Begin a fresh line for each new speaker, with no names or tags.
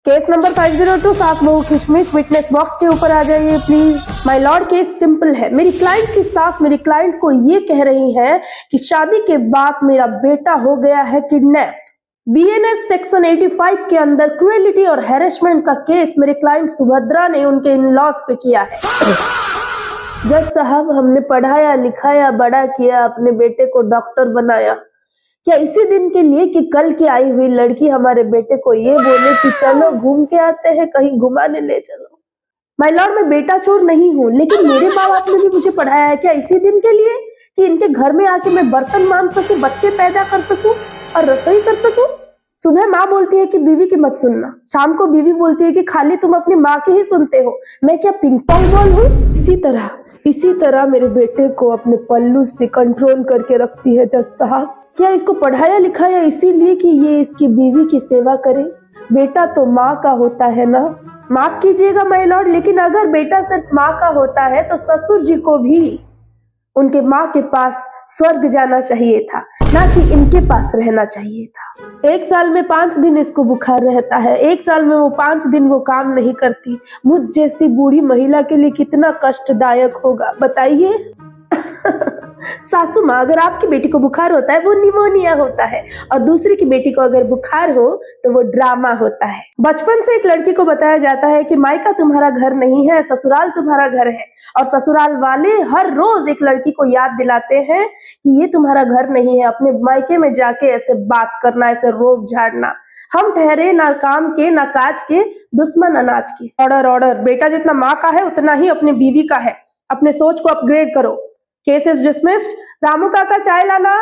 Case number 502 सास बहू खिचमिच, witness box के ऊपर आ जाइए please. My Lord, case simple है। मेरी क्लाइंट की सास मेरी क्लाइंट को ये कह रही है कि शादी के बाद मेरा बेटा हो गया है किडनैप। बीएनएस सेक्शन 85 के अंदर क्रूएलिटी और हैरेसमेंट का केस मेरे क्लाइंट सुभद्रा ने उनके इन लॉज पे किया है। जज साहब, हमने पढ़ाया लिखाया बड़ा किया, अपने बेटे को डॉक्टर बनाया, क्या इसी दिन के लिए कि कल की आई हुई लड़की हमारे बेटे को ये बोले कि चलो घूम के आते हैं, कहीं घुमाने ले चलो। माय लॉर्ड, मैं बेटा चोर नहीं हूँ, लेकिन मेरे माँ बाप ने भी मुझे पढ़ाया है। क्या इसी दिन के लिए कि इनके घर में आके मैं बर्तन मान सकूं, बच्चे पैदा कर सकूं और रसोई कर सकूं? सुबह माँ बोलती है कि बीवी की मत सुनना, शाम को बीवी बोलती है कि खाली तुम अपनी माँ की ही सुनते हो। मैं क्या पिंग पोंग बॉल हूँ? इसी तरह मेरे बेटे को अपने पल्लू से कंट्रोल करके रखती है जज साहब। क्या इसको पढ़ाया लिखाया इसीलिए कि ये इसकी बीवी की सेवा करे? बेटा तो माँ का होता है ना। माफ कीजिएगा माय लॉर्ड, लेकिन अगर बेटा सिर्फ माँ का होता है तो ससुर जी को भी उनके माँ के पास स्वर्ग जाना चाहिए था, ना कि इनके पास रहना चाहिए था। 1 साल में 5 दिन इसको बुखार रहता है, 1 साल में वो 5 दिन वो काम नहीं करती। मुझ जैसी बूढ़ी महिला के लिए कितना कष्टदायक होगा बताइए। सासू माँ, अगर आपकी बेटी को बुखार होता है वो निमोनिया होता है, और दूसरी की बेटी को अगर बुखार हो तो वो ड्रामा होता है। बचपन से एक लड़की को बताया जाता है कि मायका तुम्हारा घर नहीं है, ससुराल तुम्हारा घर है, और ससुराल वाले हर रोज एक लड़की को याद दिलाते हैं कि ये तुम्हारा घर नहीं है। अपने मायके में जाके ऐसे बात करना, ऐसे रोब झाड़ना। हम ठहरे ना काम के ना काज के, दुश्मन अनाज के। ऑर्डर ऑर्डर, बेटा जितना माँ का है उतना ही अपनी बीवी का है। अपने सोच को अपग्रेड करो। Case is dismissed. रामू काका चाय लाना।